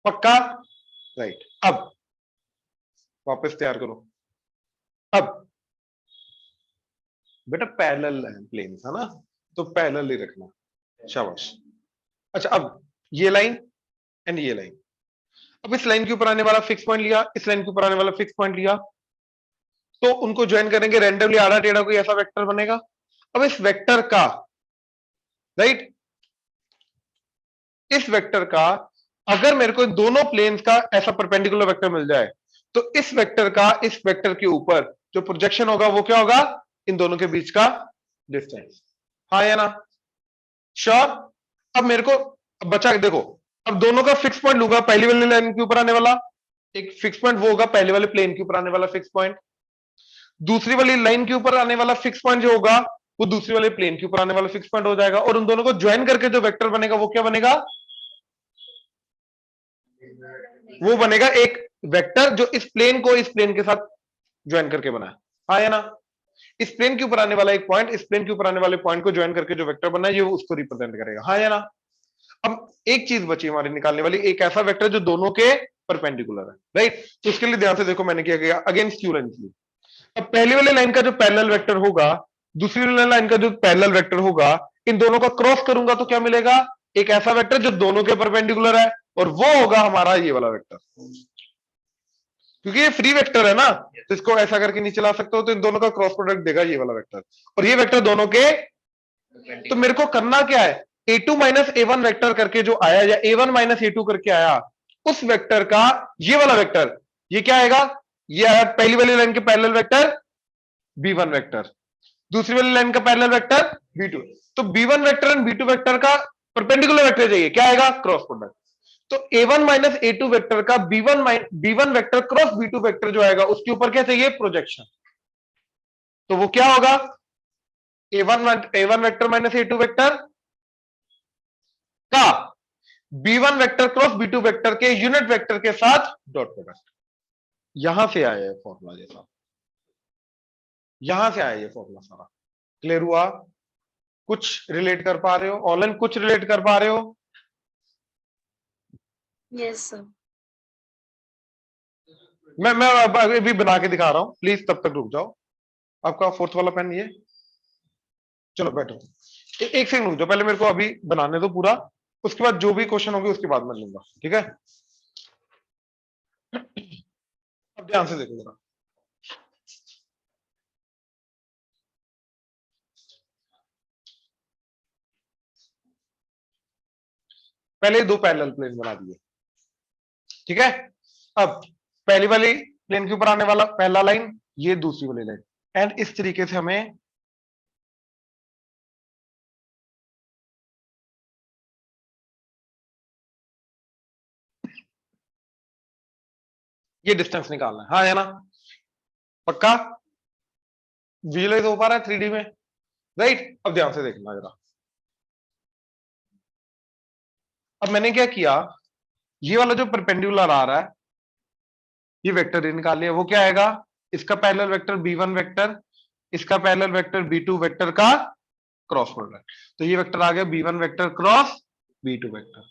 पक्का, राइट। अब वापस तैयार करो। अब बेटा पैरेलल है प्लेन, है ना, तो पैरेलल ही रखना, शाबाश। अच्छा अब ये लाइन एंड ये लाइन, अब इस लाइन के ऊपर आने वाला फिक्स पॉइंट लिया, इस लाइन के ऊपर आने वाला फिक्स पॉइंट लिया, तो उनको ज्वाइन करेंगे, रैंडमली आड़ा टेढ़ा कोई ऐसा वेक्टर बनेगा। अब इस वेक्टर का, राइट, इस वेक्टर का अगर मेरे को दोनों प्लेन्स का ऐसा परपेंडिकुलर वेक्टर मिल जाए, तो इस वेक्टर का इस वेक्टर के ऊपर जो प्रोजेक्शन होगा वो क्या होगा, इन दोनों के बीच का डिस्टेंस, हाँ या ना, श्योर। अब मेरे को बचा, देखो अब दोनों का फिक्स पॉइंट लूंगा, पहली वाली लाइन के ऊपर आने वाला एक फिक्स पॉइंट वो होगा, पहले वाले प्लेन के ऊपर आने वाला फिक्स पॉइंट, दूसरी वाली लाइन के ऊपर आने वाला फिक्स पॉइंट जो होगा वो दूसरी वाले प्लेन के ऊपर आने वाला फिक्स पॉइंट हो जाएगा, और उन दोनों को ज्वाइन करके जो वेक्टर बनेगा वो क्या बनेगा, वो बनेगा एक वेक्टर जो इस प्लेन को इस प्लेन के साथ ज्वाइन करके बना है, हाँ या ना। इस प्लेन के ऊपर आने वाला एक पॉइंट इस प्लेन के ऊपर आने वाले पॉइंट को ज्वाइन करके जो वेक्टर बना है ये उसको रिप्रेजेंट करेगा, हाँ या ना। अब एक चीज बची हमारी निकालने वाली, एक ऐसा वेक्टर जो दोनों के परपेंडिकुलर है, राइट। तो उसके लिए ध्यान से देखो मैंने क्या किया, अगेंस्ट क्यू लाइन की। अब पहली वाली लाइन का जो पैरेलल वेक्टर होगा, दूसरी वाली लाइन का जो पैरेलल वेक्टर होगा, इन दोनों का क्रॉस करूंगा तो क्या मिलेगा, एक ऐसा वेक्टर जो दोनों के परपेंडिकुलर है, और वो होगा हमारा ये वाला वेक्टर। क्योंकि ये फ्री वेक्टर है ना, तो इसको ऐसा करके नीचे ला सकते हो, तो इन दोनों का क्रॉस प्रोडक्ट देगा ये वाला वेक्टर, और ये वेक्टर दोनों के। तो मेरे को करना क्या है, a2 माइनस a1 वेक्टर करके जो आया, या a1 माइनस a2 करके आया, उस वेक्टर का ये वाला वेक्टर, ये क्या आएगा, ये आया पहली वाली लाइन के पैरेलल वेक्टर b1 वेक्टर, दूसरी वाली लाइन का पैरेलल वेक्टर b2। तो b1 vector and b2 vector का परपेंडिकुलर वेक्टर चाहिए, क्या आएगा, क्रॉस प्रोडक्ट। तो a1 माइनस a2 वेक्टर का b1 vector cross b2 vector जो आएगा उसके ऊपर क्या चाहिए, प्रोजेक्शन। तो वो क्या होगा, a1 vector minus a2 vector का b1 vector cross b2 vector के यूनिट वेक्टर के साथ डॉट प्रोडक्ट। यहां से आया है फॉर्मूला, जैसा यहां से आया ये फॉर्मूला सारा। क्लियर हुआ, कुछ रिलेट कर पा रहे हो ऑनलाइन, कुछ रिलेट कर पा रहे हो, यस सर। मैं अभी बना के दिखा रहा हूं, प्लीज तब तक रुक जाओ। आपका फोर्थ वाला पेन ये, चलो बैठो, एक सेकंड रुक जाओ, पहले मेरे को अभी बनाने दो पूरा, उसके बाद जो भी क्वेश्चन होंगे उसके बाद मैं लूंगा, ठीक है। अब ध्यान से देखो जरा, पहले 2 पैरेलल प्लेन बना दिए, ठीक है। अब पहली वाली प्लेन के ऊपर आने वाला पहला लाइन, ये दूसरी वाली लाइन, एंड इस तरीके से हमें ये डिस्टेंस निकालना है, हाँ है ना, पक्का विजुअलाइज हो पा रहा है 3D में, राइट। अब ध्यान से देखना जरा, अब मैंने क्या किया, ये वाला जो परपेंडिकुलर आ रहा है, ये वेक्टर निकाल लिया, वो क्या आएगा, इसका पैरेलल वेक्टर b1 वेक्टर, इसका पैरेलल वेक्टर b2 वेक्टर का क्रॉस प्रोडक्ट, तो ये वेक्टर आ गया b1 vector cross b2 vector,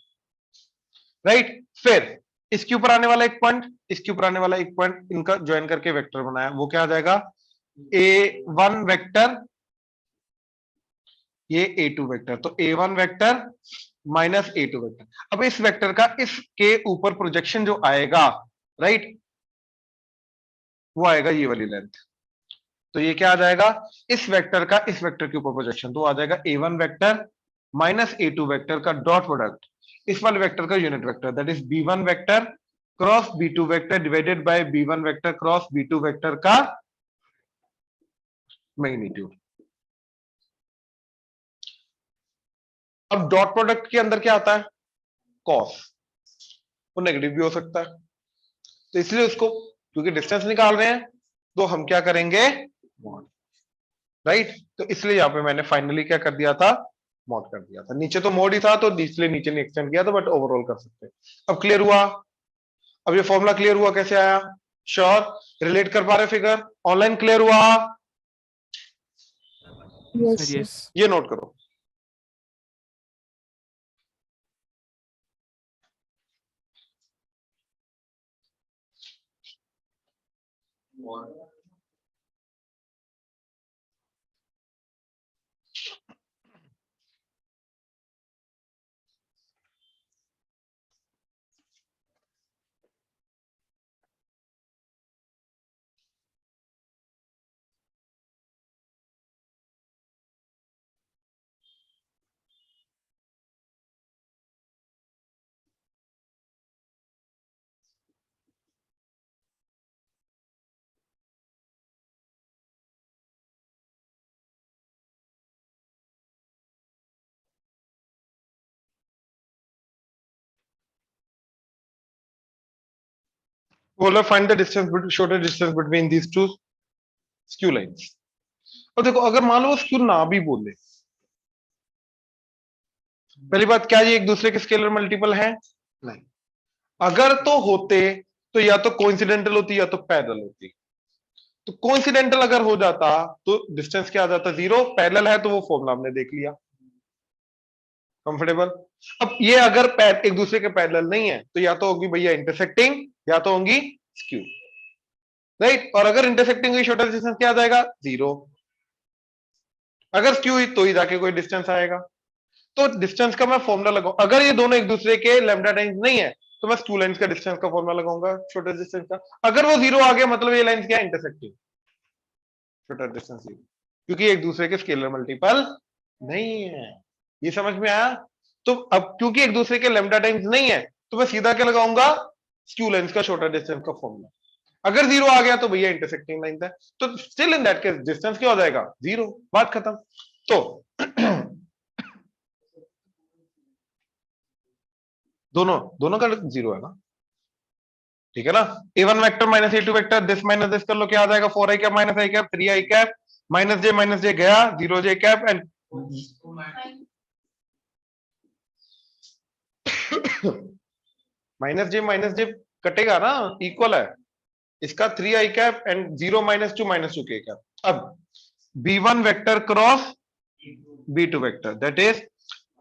right. फिर इसके ऊपर आने वाला एक पॉइंट, इसके ऊपर आने वाला एक पॉइंट, इनका ज्वाइन करके वेक्टर बनाया, वो क्या आ जाएगा, a1 वेक्टर, ये a2 वेक्टर, तो a1 vector minus a2 vector. अब इस वेक्टर का इसके ऊपर प्रोजेक्शन जो आएगा, राइट, वो आएगा ये वाली लेंथ, तो ये क्या आ जाएगा, इस वेक्टर का इस वेक्टर के ऊपर प्रोजेक्शन, तो आ जाएगा a1 vector minus a2 vector का डॉट प्रोडक्ट, इस वाले वेक्टर का unit vector, that is b1 vector cross b2 vector divided by b1 vector cross b2 vector का मैग्नीट्यूड। अब डॉट प्रोडक्ट के अंदर क्या आता है, कॉस, वो नेगेटिव भी हो सकता है, तो इसलिए उसको, क्योंकि डिस्टेंस निकाल रहे हैं, तो हम क्या करेंगे, मॉड, राइट। तो इसलिए यहां पे मैंने फाइनली क्या कर दिया था, मॉड कर दिया था, नीचे तो मॉड ही था, तो इसलिए नीचे नहीं एक्सटेंड किया था, बट ओवरऑल कर सकते हैं। अब क्लियर हुआ, अब ये फॉर्मूला क्लियर हुआ कैसे आया, श्योर, रिलेट कर पा रहे फिगर, ऑनलाइन क्लियर हुआ, Sir, yes. ये नोट करो। बोला find the distance, shortest distance between these two skew lines. और देखो, अगर मान लो वो स्क्यू ना भी बोले, पहली बात, क्या ये एक दूसरे के स्केलर मल्टीपल हैं, नहीं। अगर तो होते, तो या तो कोइंसिडेंटल होती या तो पैरेलल होती, तो कोइंसिडेंटल अगर हो जाता तो डिस्टेंस क्या आ जाता, 0, पैरेलल है तो वो फॉर्मूला हमने देख लिया, कंफर्टेबल। अब ये अगर एक दूसरे के पैरेलल नहीं है, तो या तो होगी भैया इंटरसेक्टिंग, या तो होंगी स्क्यू, राइट। और अगर इंटरसेक्टिंग हुई, शॉर्टेस्ट डिस्टेंस क्या आ जाएगा, 0, अगर स्क्यू हुई तो ही जाके कोई डिस्टेंस आएगा। तो डिस्टेंस का मैं फॉर्मूला लगाऊं, अगर ये दोनों एक दूसरे के लैम्डा टाइम्स नहीं है, तो मैं स्क्यू लाइंस का डिस्टेंस का फॉर्मूला लगाऊंगा, शॉर्टेस्ट डिस्टेंस का। अगर वो 0 आ गया, मतलब ये लाइंस क्या है, इंटरसेक्टिंग, शॉर्टेस्ट डिस्टेंस 0, क्योंकि एक दूसरे के स्केलर मल्टीपल नहीं है। ये समझ में आया। तो अब क्योंकि एक दूसरे के लैम्डा टाइम्स नहीं है, तो मैं सीधा क्या लगाऊंगा, स्क्यू लाइंस का शॉर्टेस्ट डिस्टेंस का फॉर्मूला। अगर 0 आ गया तो भैया इंटरसेक्टिंग लाइन है, तो still in that case distance क्या हो जाएगा, 0, बात खत्म। तो दोनों दोनों का 0 है ना, ठीक है ना। a1 vector minus a2 vector, this minus this कर लो, क्या आ जाएगा, 4i cap minus i cap, 3i cap minus जे गया, 0j कैप, एंड माइनस जे कटेगा ना, इक्वल है इसका, 3i cap and 0 -2 -2 k cap. अब b1 vector cross b2 vector, that is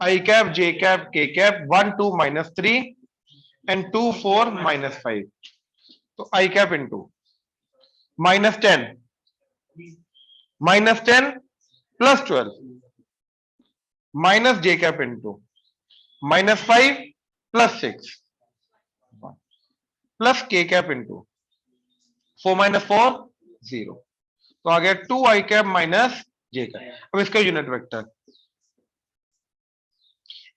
i cap j cap k cap 1 2 -3 and 2 4 -5, तो i cap into -10 +12 minus j cap into -5 +6 plus k cap into 4 - 4 0, तो आ गया 2i cap minus j cap. अब इसका unit vector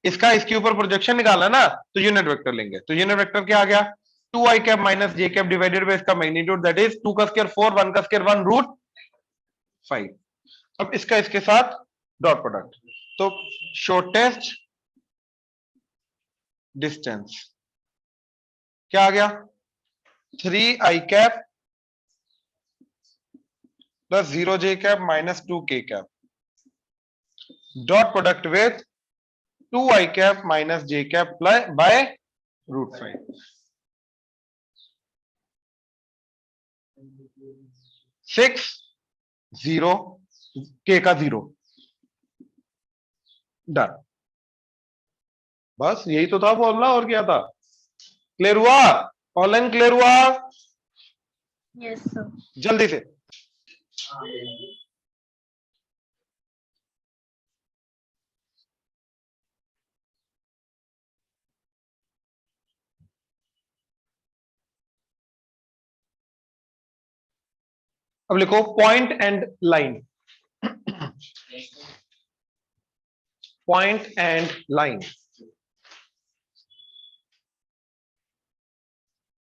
इसका इसके ऊपर projection निकाला ना, तो यूनिट वेक्टर लेंगे। तो यूनिट वेक्टर क्या आ गया, 2i cap minus J cap divided by इसका मैग्नीट्यूड, दैट इज 2 का स्क्वायर 4, 1 का स्क्वायर 1 रूट 5। अब इसका इसके साथ डॉट प्रोडक्ट, तो शॉर्टेस्ट डिस्टेंस क्या आ गया, 3i cap plus 0j cap minus 2k cap, dot product with 2i cap minus j cap by root 5। 6 0 k का 0, डन। बस यही तो था फॉर्मूला, और क्या था। क्लियर हुआ, ऑनलाइन क्लियर हुआ, यस सर। जल्दी से। अब लिखो point and line, point and line.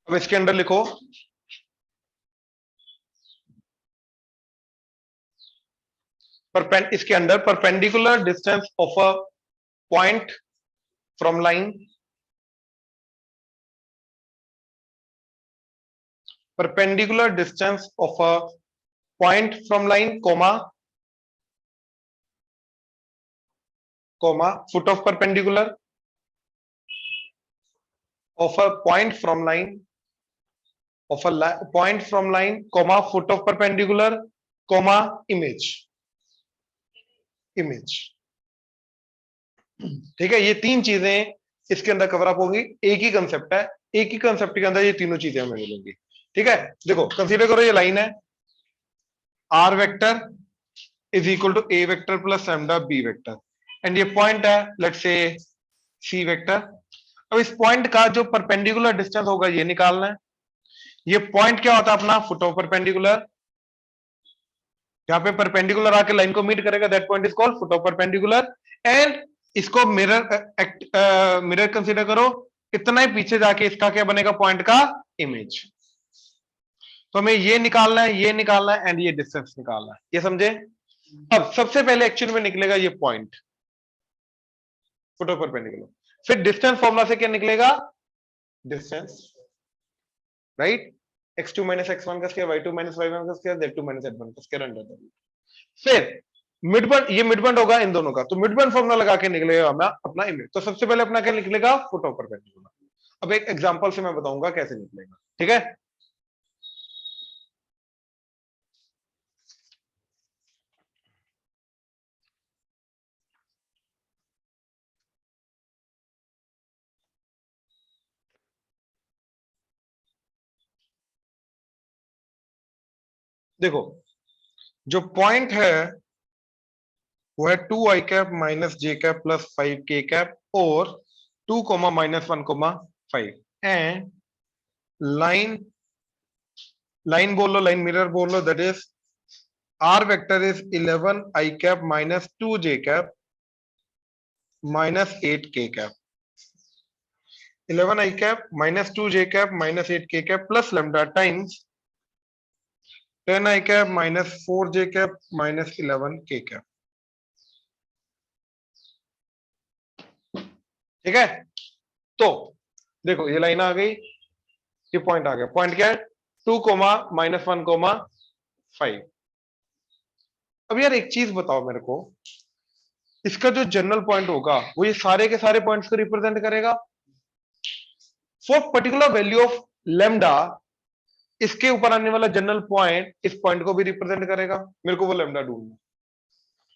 अब इसके अंदर लिखो इसके अंदर perpendicular distance of a point from line, perpendicular distance of a point from line, comma foot of perpendicular of a point from line, of a point from line, comma foot of perpendicular, comma image। ठीक है, ये तीन चीजें इसके अंदर cover up होगी। एक ही concept है, एक ही कंसेप्ट के अंदर ये तीनों चीजें हमें मिलेंगी। ठीक है, देखो कंसीडर करो ये लाइन है, r vector is equal to a vector plus lambda b vector, and ये पॉइंट है लेट्स से सी वेक्टर। अब इस पॉइंट का जो परपेंडिकुलर डिस्टेंस होगा ये निकालना है। ये पॉइंट क्या होता है अपना, फुट ऑफ परपेंडिकुलर, यहाँ पे परपेंडिकुलर आके लाइन को मीट करेगा, that point is called foot of perpendicular. And इसको मिरर कंसीडर करो, इतना ही पीछे जाके इसका क्या बनेगा, पॉइंट का इमेज। तो हमें ये निकालना है, ये निकालना है, एंड ये डिस्टेंस निकालना है, ये समझे। अब सबसे पहले एक्चुअल में निकलेगा ये पॉइंट फुट ऑफ परपेंडिकुलर, फिर डिस्टेंस फॉर्मूला से क्या निकलेगा, distance, right, x2 minus x1 का स्क्वायर, y2 माइनस y1 का स्क्वायर, z2 माइनस z1 का स्क्वायर अंडर द रूट। फिर मिड पॉइंट, ये मिड पॉइंट होगा इन दोनों का, तो मिड पॉइंट फॉर्मूला लगा के निकलेगा हमें अपना इमेज। तो सबसे पहले अपना क्या निकलेगा, फुट ऑफ परपेंडिकुलर। अब एक एग्जांपल से मैं बताऊंगा कैसे निकलेगा, ठीक है। देखो जो पॉइंट है वो है 2i कैप माइनस जे कैप प्लस 5k कैप और 2 comma minus 1 comma 5, and line, line बोल लो, लाइन मिरर बोल लो, that is R vector is 11i cap minus 2j cap minus 8k cap, 11i cap minus 2j cap minus 8k cap plus lambda times 10i cap minus 4j cap minus 11k cap. ठीक है, तो देखो ये line आ गई, ये point आ गया। Point क्या है, 2 कोमा माइनस 1 कोमा 5। अब यार एक चीज बताओ मेरे को, इसका जो जनरल पॉइंट होगा वो ये सारे के सारे पॉइंट्स को रिप्रेजेंट करेगा। For particular value of lambda, इसके ऊपर आने वाला जनरल पॉइंट इस पॉइंट को भी रिप्रेजेंट करेगा। मेरे को वो लेमडा ढूंढना,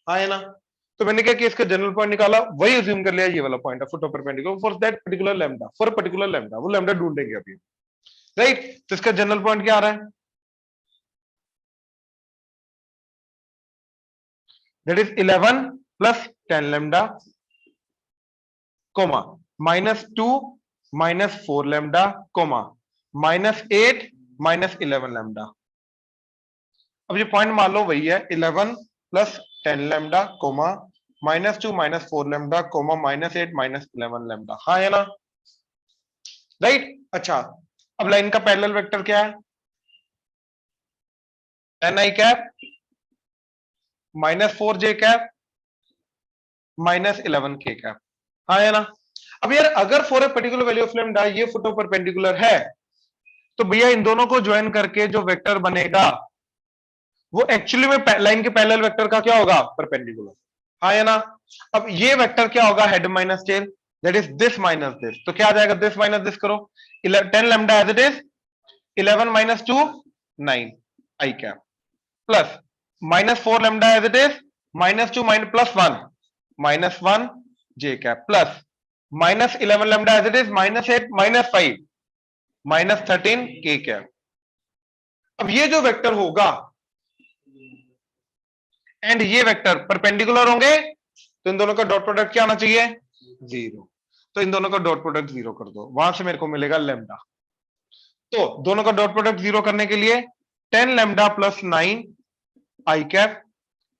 हाँ है ना। तो मैंने क्या किया, इसका जनरल पॉइंट निकाला, वही अज्यूम कर लिया ये वाला पॉइंट है foot of perpendicular for that particular lambda, for particular lambda. वो लेमडा ढूंढेंगे अभी, राइट। तो इसका जनरल पॉइंट क्या आ रहा है, that is 11 plus 10 lambda, comma minus 2 minus 4 lambda, comma minus 8 minus 11 lambda. अब ये पॉइंट मान लो वही है, 11 plus 10 lambda, comma -2 -4 lambda comma -8 -11 lambda, हाँ है ना, राइट। अच्छा, अब लाइन का पैरेलल वेक्टर क्या है? ni cap -4j cap -11 k cap, हाँ है ना। अब यार अगर for a particular value of lambda ये फुट ऑफ परपेंडिकुलर है, तो भैया इन दोनों को ज्वाइन करके जो वेक्टर बनेगा वो एक्चुअली में लाइन के पैरेलल वेक्टर का क्या होगा? परपेंडिकुलर, हाँ है ना। अब ये वेक्टर क्या होगा? Head minus tail, that is this minus this, तो क्या आ जाएगा? दिस माइनस दिस करो, 10 lambda as it is, 11 - 2 9 i cap, plus -4 lambda as it is, -2 +1 -1 j cap, plus -11 lambda as it is, -8 -5 -13 k cap. अब ये जो vector होगा and ये वेक्टर परपेंडिकुलर होंगे, तो इन दोनों का डॉट प्रोडक्ट क्या आना चाहिए? 0। तो इन दोनों का डॉट प्रोडक्ट 0 कर दो, वहां से मेरे को मिलेगा लैम्डा। तो दोनों का डॉट प्रोडक्ट 0 करने के लिए 10 lambda plus 9 i cap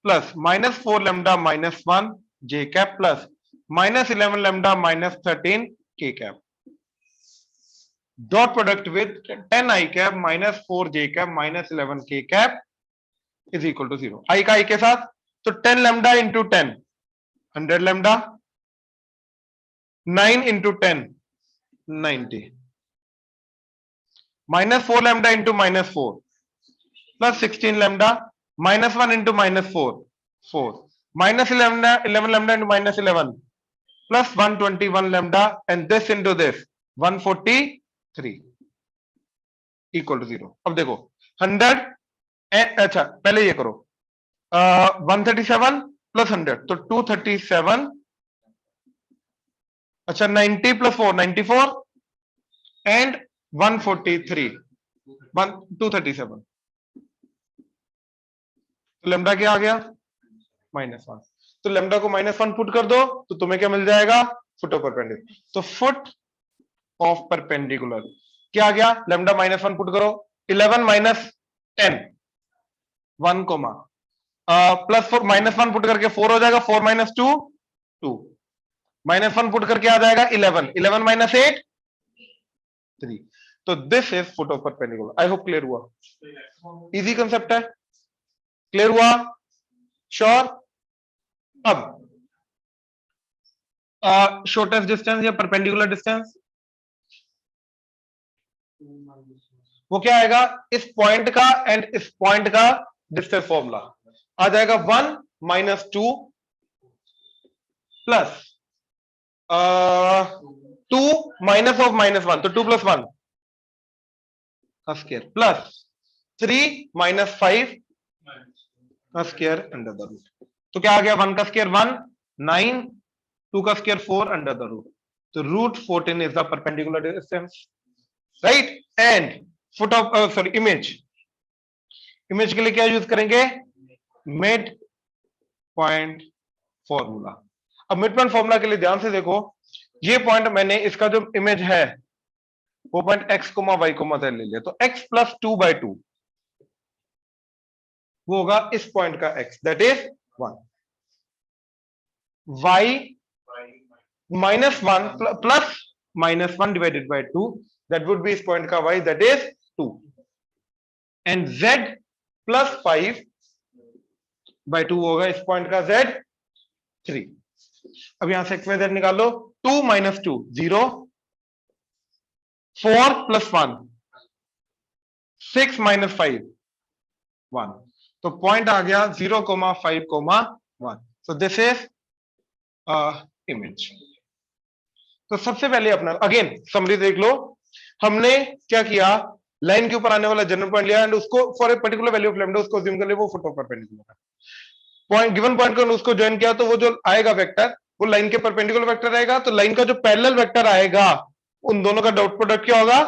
plus -4 lambda -1 J cap plus -11 lambda -13 के cap, dot product with 10 I cap -4 J cap -11 के कैप इज इक्वल टू 0। आई का आई के साथ, तो 10 lambda into 10 100 lambda, 9 into 10 90, -4 lambda into -4 plus 16 lambda, -1 into -4 4, -11 lambda into -11 plus 121 lambda and this into this 143 equal to 0। अब देखो 100 अच्छा पहले ये करो 137 प्लस 100 तो 237, अच्छा 90 प्लस 4 94 एंड 143 237, तो लेमडा क्या आ गया? -1। तो लेमडा को -1 पुट कर दो तो तुम्हें क्या मिल जाएगा? Foot of perpendicular. तो फुट ऑफ परपेंडिकुलर क्या आ गया? लेमडा -1 पुट करो, 11 - 10 1 कोमा प्लस 4 -1 पुट करके 4 हो जाएगा, 4 - 2 2 -1 पुट करके आ जाएगा 11 11 - 8 3। तो this is foot of perpendicular. I hope clear हुआ, इजी कंसेप्ट है, क्लियर हुआ, श्योर। अब शॉर्टेस्ट डिस्टेंस या परपेंडिकुलर डिस्टेंस वो क्या आएगा? इस पॉइंट का एंड इस पॉइंट का डिस्टेंस फॉर्मूला आ जाएगा 1 - 2 प्लस 2 माइनस ऑफ -1 तो 2 + 1 का स्क्वायर प्लस 3 - 5 का स्क्वायर अंडर द रूट। तो क्या आ गया? 1 का स्क्वायर 1 9, 2 का स्क्वायर 4 अंडर द रूट, तो √14 is the perpendicular distance, right. And foot of sorry image के लिए क्या यूज करेंगे? Mid point formula. अब मिड पॉइंट फॉर्मूला के लिए ध्यान से देखो, ये पॉइंट मैंने इसका जो इमेज है वो पॉइंट x, y, z ले लिया, तो x + 2/2 वो होगा इस पॉइंट का x, that is 1, y -1 plus -1 divided by 2 that would be इस पॉइंट का y, that is 2, and z + 5/2 होगा इस पॉइंट का z 3। अब यहां से x, y, z निकालो, 2 - 2 0, 4 + 1 6 - 5 1, तो पॉइंट आ गया 0, 5, 1। So this is image. तो सबसे पहले अपना अगेन समरी देख लो, हमने क्या किया? लाइन के ऊपर आने वाला जनरल पॉइंट लिया एंड उसको for a particular value of lambda उसको अज्यूम कर लिया वो फुट ऑफ परपेंडिकुलर है। पॉइंट गिवन पॉइंट को उसको ज्वाइन किया तो वो जो आएगा वेक्टर वो लाइन के परपेंडिकुलर वेक्टर रहेगा, तो लाइन का जो पैरेलल वेक्टर आएगा उन दोनों का डॉट प्रोडक्ट क्या होगा?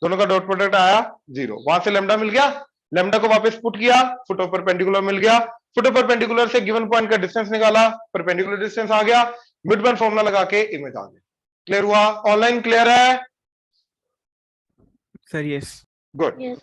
दोनों का डॉट प्रोडक्ट आया 0, वहां से लैम्डा मिल गया, लैम्डा को वापस पुट किया, फुट ऑफ परपेंडिकुलर मिल गया, फुट ऑफ परपेंडिकुलर से गिवन पॉइंट का डिस्टेंस निकाला, परपेंडिकुलर डिस्टेंस आ गया, मिड पॉइंट फॉर्मूला लगा के इमेज आ गया। क्लियर हुआ? ऑनलाइन क्लियर है? Sir, yes. गुड। Yes.